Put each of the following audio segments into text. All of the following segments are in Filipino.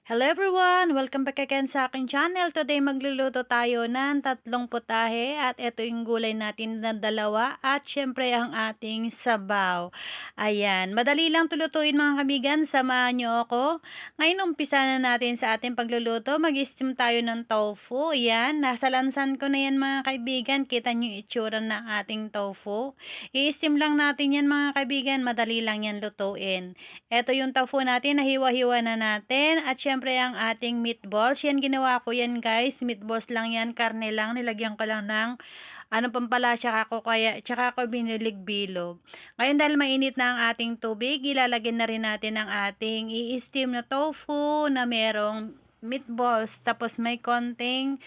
Hello everyone! Welcome back again sa aking channel. Today magluluto tayo ng tatlong putahe at ito yung gulay natin na dalawa at syempre ang ating sabaw. Ayan, madali lang tulutuin mga kaibigan, samahan nyo ako. Ngayon umpisa na natin sa ating pagluluto. Mag-steam tayo ng tofu. Ayan, nasa lansan ko na yan mga kaibigan. Kita nyo yung itsura ng ating tofu. I-steam lang natin yan mga kaibigan, madali lang yan lutuin. Ito yung tofu natin, nahiwa-hiwa na natin. At syempre ang ating meatballs. Yan ginawa ko yan guys. Meatballs lang yan, karne lang. Nilagyan ko lang ng pampalasya ako tsaka ako binilig bilog. Ngayon dahil mainit na ang ating tubig, ilalagyan na rin natin ang ating i-steam na tofu na merong meatballs. Tapos may konting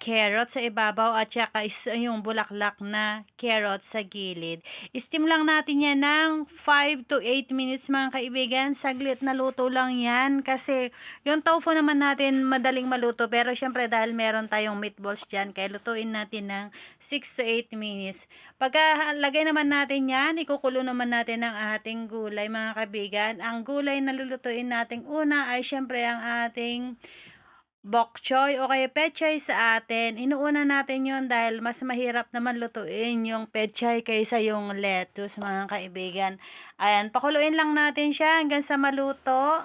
carrot sa ibabaw at saka yung bulaklak na carrot sa gilid. Steam lang natin yan ng 5 to 8 minutes mga kaibigan. Saglit na luto lang yan kasi yung tofu naman natin madaling maluto pero syempre dahil meron tayong meatballs dyan kaya lutuin natin ng 6 to 8 minutes. Pagka lagay naman natin yan, ikukulo naman natin ang ating gulay mga kaibigan. Ang gulay na lulutuin natin una ay syempre ang ating bok choy o kaya pechay sa atin. Inuuna natin yon dahil mas mahirap naman lutuin yung pechay kaysa yung lettuce mga kaibigan. Ayan, pakuluin lang natin siya hanggang sa maluto.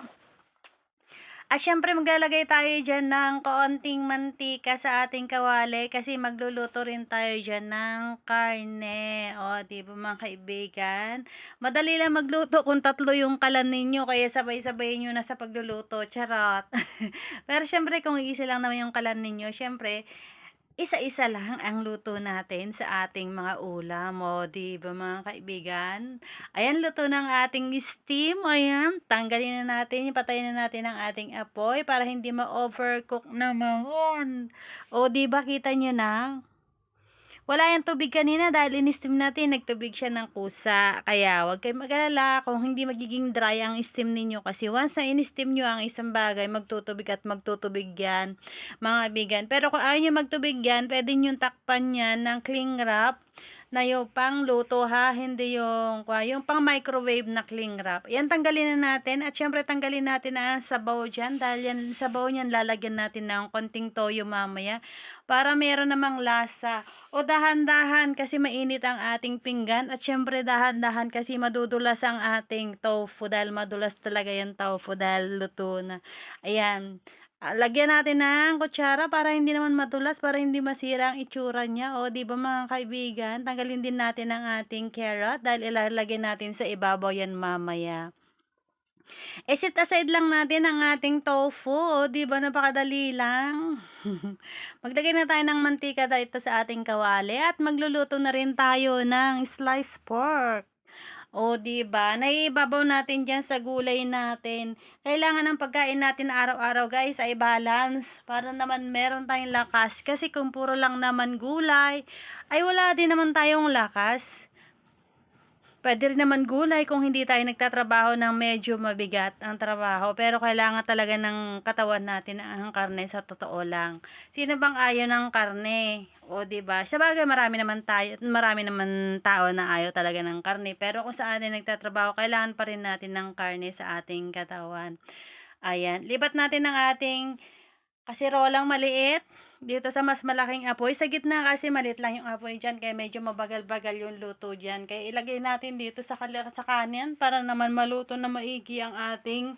At syempre maglalagay tayo dyan ng kaunting mantika sa ating kawali kasi magluluto rin tayo dyan ng karne. O, di ba mga kaibigan? Madali lang magluto kung tatlo yung kalan ninyo kaya sabay-sabay nyo na sa pagluluto. Charot. Pero syempre kung isa lang naman yung kalan ninyo, syempre isa-isa lang ang luto natin sa ating mga ulam, o 'di ba mga kaibigan? Ayan, luto ng ating steam. Ayan, tanggalin na natin, patayin na natin ang ating apoy para hindi ma-overcook naman. O 'di ba kita niyo na? Wala yang tubig kanina dahil in-steam natin, nagtubig siya ng kusa. Kaya huwag kayong mag-alala kung hindi magiging dry ang steam ninyo kasi once na in-steam nyo ang isang bagay, magtutubig at magtutubig yan, mga kaibigan. Pero kung ayaw nyo magtubig yan, pwede nyo takpan yan ng cling wrap na yung pang luto ha, hindi yung pang microwave na cling wrap. Yan tanggalin na natin at syempre tanggalin natin ang sabaw dyan dahil yan, sabaw niyan lalagyan natin ng konting toyo mamaya para meron namang lasa. O dahan-dahan kasi mainit ang ating pinggan at syempre dahan-dahan kasi madudulas ang ating tofu dahil madulas talaga yung tofu dahil luto na. Ayan. Lagyan natin ng kutsara para hindi naman madulas, para hindi masira ang itsura niya. O, di ba mga kaibigan, tanggalin din natin ang ating carrot dahil ilalagay natin sa ibabaw yan mamaya. Set aside lang natin ang ating tofu. O, di ba napakadali lang? Maglagay na tayo ng mantika dito sa ating kawali at magluluto na rin tayo ng sliced pork. O, 'di ba? Naiibabaw natin diyan sa gulay natin. Kailangan ng pagkain natin araw-araw, guys, ay balance para naman meron tayong lakas. Kasi kung puro lang naman gulay, ay wala din naman tayong lakas. Puwede rin naman gulay kung hindi tayo nagtatrabaho ng medyo mabigat ang trabaho, pero kailangan talaga ng katawan natin ang karne sa totoo lang. Sino bang ayaw ng karne? O 'di ba? Sabagay marami naman tao na ayaw talaga ng karne, pero kung sa atin nagtatrabaho kailangan pa rin natin ng karne sa ating katawan. Ayan, lipat natin ang ating kasirolang maliit dito sa mas malaking apoy. Sa gitna kasi maliit lang yung apoy diyan kaya medyo mabagal-bagal yung luto diyan. Kaya ilagay natin dito sa kanin para naman maluto na maigi ang ating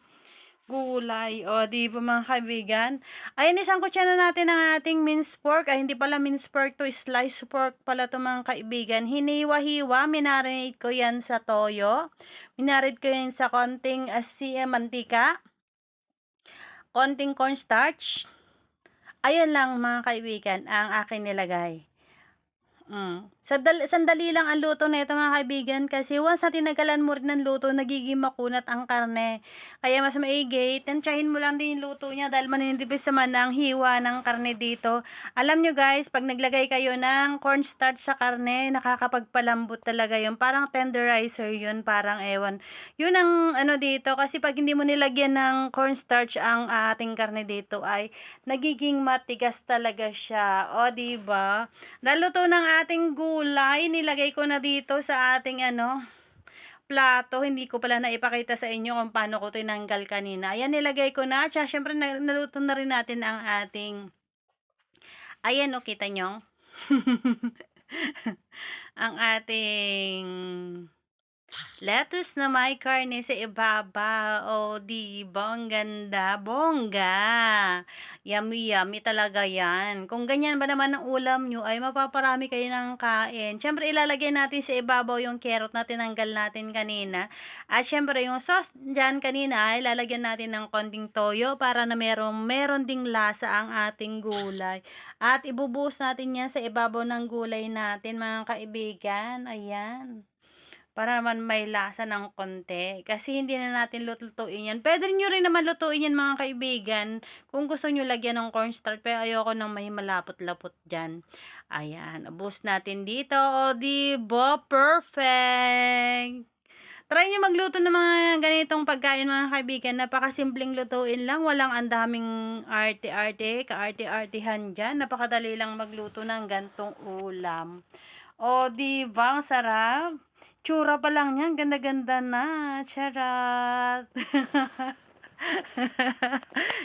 gulay. O, di ba mga kaibigan? Ayun, isang kutsara natin ang ating minced pork. Ay, hindi pala minced pork to, sliced pork pala to mga kaibigan. Hiniwa-hiwa, minarinate ko yan sa toyo. Minarinate ko yan sa konting mantika, konting cornstarch. Ayun lang mga kaibigan ang aking nilagay. Sandali lang ang luto nito mga kaibigan kasi once na tinagalan mo rin ng luto, nagiging makunat ang karne. Kaya mas maigi, tansyahin mo lang din yung luto niya dahil maninipis naman ang hiwa ng karne dito. Alam nyo guys, pag naglagay kayo ng cornstarch sa karne, nakakapagpalambot talaga yun. Parang tenderizer yun, parang ewan. Yun ang dito kasi pag hindi mo nilagyan ng cornstarch ang ating karne dito ay nagiging matigas talaga siya. O, diba? Naluto ng ating gulay, nilagay ko na dito sa ating plato, hindi ko pala naipakita sa inyo kung paano ko tinanggal kanina. Ayan, nilagay ko na, tsaka siyempre naluto na rin natin ang ating ayan o, kita niyo? Ang ating lettuce na may karne sa ibabaw. Oh, 'di ba ang ganda, bongga. Yummy, yummy talaga 'yan. Kung ganyan ba naman ang ulam niyo ay mapaparami kayo ng kain. Siyempre ilalagay natin sa ibabaw yung carrot na tinanggal natin kanina. At siyempre yung sauce diyan kanina ay lalagyan natin ng konting toyo para na meron ding lasa ang ating gulay. At ibubuhos natin 'yan sa ibabaw ng gulay natin, mga kaibigan. Ayan. Para naman may lasa ng konti, kasi hindi na natin lulutuin 'yan. Puwede niyo rin naman lutuin 'yan, mga kaibigan, kung gusto niyo lagyan ng cornstarch, pero ayoko ng may malapot-lapot diyan. Ayan, ubos natin dito, oh, 'di ba, perfect. Try niyo magluto ng mga ganitong pagkain, mga kaibigan, napakasimpleng lutuin lang, walang ang daming arte-arte, kaarte-artehan diyan, napakadali lang magluto ng ganitong ulam. Oh, 'di ba ang sarap? Tsura pa lang niyan ganda-ganda na, charot.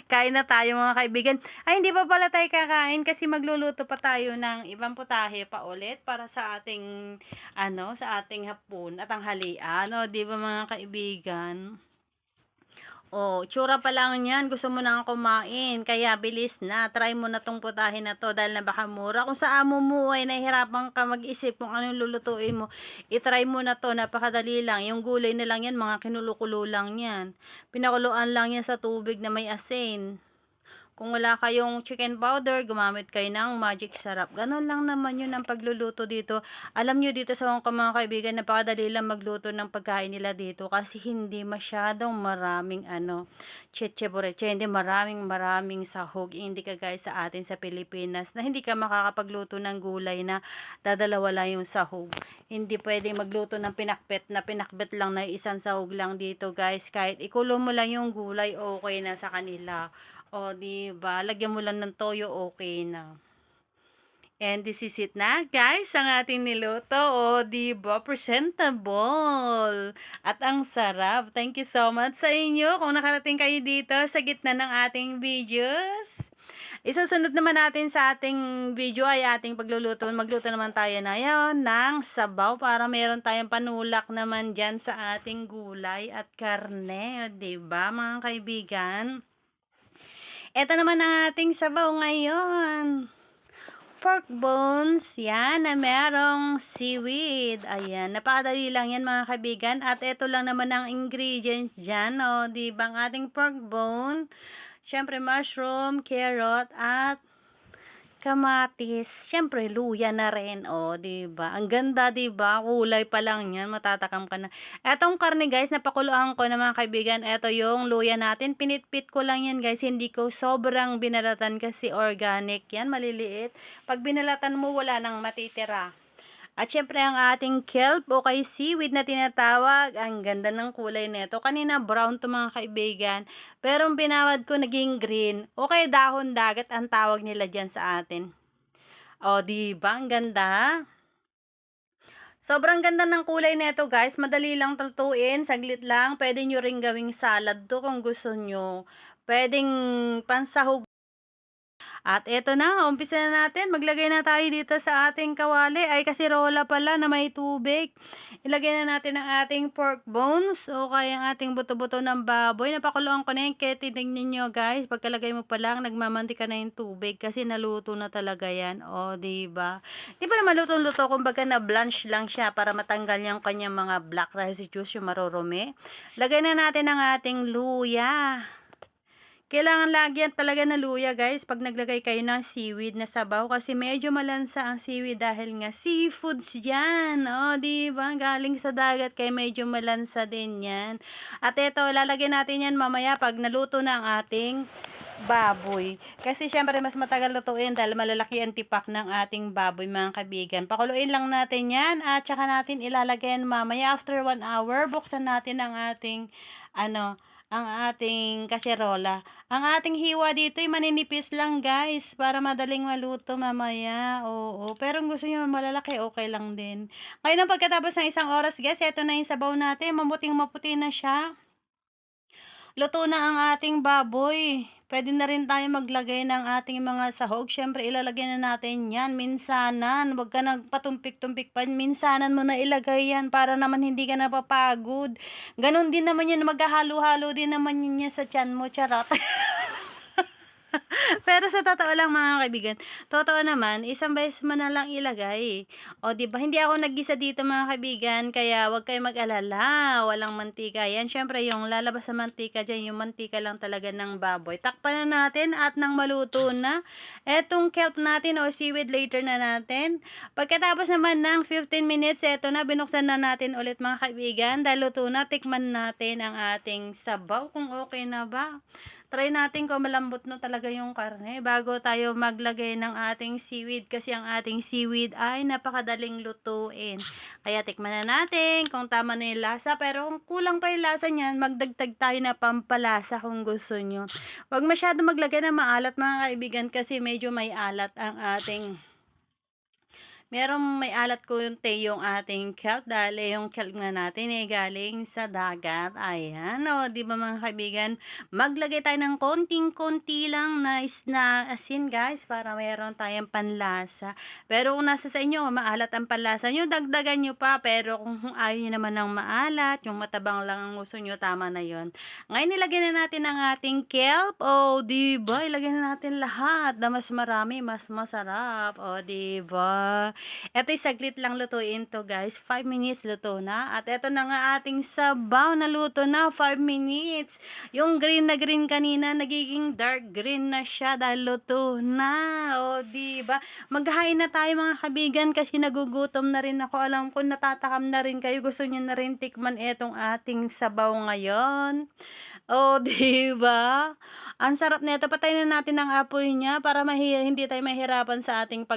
Kain na tayo, mga kaibigan. Ay, hindi pa pala tayo kakain kasi magluluto pa tayo ng ibang putahe pa ulit para sa ating ano, sa ating hapon at tanghalian, oh, 'di ba, mga kaibigan? Oh, tsura pa lang niyan, gusto mo nang kumain, kaya bilis na. Try mo na 'tong putahe na 'to dahil napakamura. Kung sa amo mo ay nahihirapan ka mag-isip kung anong lulutuin mo, i-try mo na 'to, napakadali lang. Yung gulay na lang 'yan, mga kinulo-kulo lang 'yan. Pinakuluan lang 'yan sa tubig na may asin. Kung wala kayong chicken powder, gumamit kayo ng magic sarap. Ganun lang naman yun ang pagluluto dito. Alam nyo dito sa Hong Kong, mga kaibigan, napakadali lang magluto ng pagkain nila dito kasi hindi masyadong maraming chiche-bureche, hindi maraming sahog. Hindi kagaya sa atin sa Pilipinas na hindi ka makakapagluto ng gulay na dadalawa lang yung sahog. Hindi pwedeng magluto ng pinakbet lang na isang sahog lang dito, guys. Kahit ikulo mo lang yung gulay, okay na sa kanila. O, 'di ba? Lagyan mo lang ng toyo, okay na. And this is it na, guys, ang ating niluto. O, 'di ba? Presentable. At ang sarap. Thank you so much sa inyo kung nakarating kayo dito sa gitna ng ating videos. Isusunod naman natin sa ating video ay ating pagluluto. Magluto naman tayo na yon ng sabaw para meron tayong panulak naman dyan sa ating gulay at karne. O, 'di ba, mga kaibigan? Eto naman ang ating sabaw ngayon. Pork bones, yan, na merong seaweed. Ayan, napakadali lang yan, mga kaibigan. At ito lang naman ang ingredients dyan, o, di ba, ang ating pork bone. Siyempre, mushroom, carrot, at kamatis, siyempre luya na rin, oh, 'di ba? Ang ganda, 'di ba? Kulay pa lang 'yan, matatakam ka na. Etong karne, guys, napakuluan ko na, mga kaibigan. Eto yung luya natin. Pinitpit ko lang 'yan, guys. Hindi ko sobrang binalatan kasi organic 'yan, maliliit. Pag binalatan mo, wala nang matitira. At syempre ang ating kelp o kay seaweed na tinatawag, ang ganda ng kulay nito. Kanina brown to, mga kaibigan, pero ang binawad ko naging green o kay dahon dagat ang tawag nila dyan sa atin. O, di ba ang ganda? Sobrang ganda ng kulay nito, guys. Madali lang lutuin, saglit lang. Pwede nyo ring gawing salad to kung gusto nyo. Pwedeng pansahog. At eto na, umpisa na natin. Maglagay na tayo dito sa ating kawali. Ay, kasirola pala na may tubig. Ilagay na natin ang ating pork bones o kaya ang ating buto-buto ng baboy. Napakuluan ko na yan. Kaya tignan nyo, guys. Pagkalagay mo pa lang, nagmamantika na yung tubig kasi naluto na talaga yan. O, diba? Di ba naman luto-luto? Kumbaga na blanch lang siya para matanggal yung kanyang mga black residues, yung marurumi. Lagay na natin ang ating luya. Kailangan lagyan talaga ng luya, guys, pag naglagay kayo ng seaweed na sabaw kasi medyo malansa ang seaweed dahil nga seafoods yan. Oh, di ba? Galing sa dagat kaya medyo malansa din yan. At ito, lalagyan natin yan mamaya pag naluto na ang ating baboy. Kasi syempre mas matagal lutuin dahil malalaki ang tipak ng ating baboy, mga kaibigan. Pakuluin lang natin yan at saka natin ilalagay yan mamaya after 1 hour. Buksan natin ang ating ang ating kaserola. Ang ating hiwa dito ay maninipis lang guys, para madaling maluto mamaya, oo. Pero kung gusto niyo malalaki, okay lang din. Ngayon pagkatapos ng isang oras guys, eto na yung sabaw natin, mamuting maputi na siya. Luto na ang ating baboy. Puwede na rin tayo maglagay ng ating mga sahog. Siyempre ilalagay na natin 'yan minsanan, huwag ka patumpik-tumpik pa, minsanan mo na ilagay 'yan para naman hindi ka napapagod. Gano'n din naman 'yun, maghahalo-halo din naman 'yun sa tiyan mo, charot. Pero sa totoo lang mga kaibigan, totoo naman isang beses mo na lang ilagay. O 'di ba, hindi ako naggisa dito mga kaibigan, kaya huwag kayong mag-alala, walang mantika 'yan. Siyempre yung lalabas sa mantika diyan, yung mantika lang talaga ng baboy. Takpan na natin at nang maluto na, etong kelp natin o seaweed later na natin. Pagkatapos naman ng 15 minutes, eto na binuksan na natin ulit mga kaibigan, dahil luto na, tikman natin ang ating sabaw kung okay na ba. Try natin kung malambot na talaga yung karne bago tayo maglagay ng ating seaweed, kasi ang ating seaweed ay napakadaling lutuin. Kaya tikman na natin kung tama na yung lasa, pero kung kulang pa yung lasa niyan, magdagdag tayo na pampalasa kung gusto nyo. Huwag masyado maglagay ng maalat mga kaibigan, kasi medyo may alat ang ating may alat konti yung ating kelp, dahil yung kelp nga natin ay galing sa dagat. Ayan, o, di ba mga kaibigan? Maglagay tayo ng konting-konti lang na asin guys, para mayroon tayong panlasa. Pero kung nasa sa inyo, maalat ang panlasa nyo, dagdagan nyo pa. Pero kung ayaw nyo naman ng maalat, yung matabang lang ang gusto nyo, tama na yon. Ngayon, nilagay na natin ang ating kelp. O, di ba? Ilagay na natin lahat na mas marami, mas masarap. O, di ba? Eto'y saglit lang lutuin 'to guys, 5 minutes luto na. At eto na nga ating sabaw na luto na, 5 minutes. Yung green na green kanina, nagiging dark green na siya dahil luto na. O, di ba? Maghahain na tayo mga kabigan, kasi nagugutom na rin ako. Alam ko natatakam na rin kayo, gusto niyo na rin tikman etong ating sabaw ngayon. O, di ba? Ang sarap nito. Patayin na natin ang apoy niya para hindi tayo mahirapan sa ating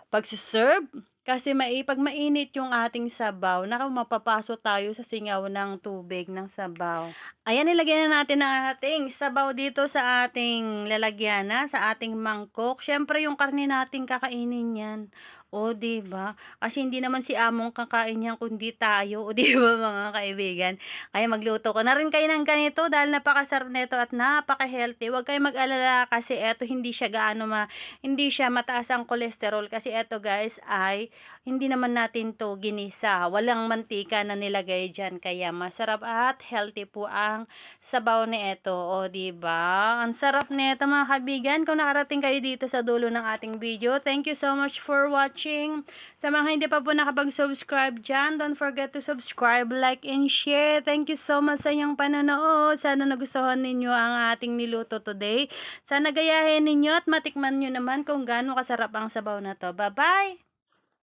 pagse-serve. Kasi 'pag mainit yung ating sabaw, naku, mapapasok tayo sa singaw ng tubig ng sabaw. Ayan, nilagyan na natin ang ating sabaw dito sa ating lalagyanan, sa ating mangkok. Siyempre yung karne natin kakainin 'yan. O, 'di ba? Kasi hindi naman si among kakain niyan kundi tayo, o 'di ba mga kaibigan? Kaya magluto ko na rin kayo ng ganito dahil napakasarap nito at napaka-healthy. Huwag kayong mag-alala, kasi eto hindi siya mataas ang kolesterol, kasi eto guys ay hindi naman natin 'to ginisa. Walang mantika na nilagay diyan, kaya masarap at healthy po ang sabaw nito. O, 'di ba? Ang sarap nito mga kaibigan. Kung nakarating kayo dito sa dulo ng ating video, thank you so much for watching. Sa mga hindi pa po nakapag-subscribe diyan, don't forget to subscribe, like, and share. Thank you so much sa inyong panonood. Sana nagustuhan ninyo ang ating niluto today. Sana gayahin ninyo at matikman nyo naman kung gaano kasarap ang sabaw na 'to. Bye-bye!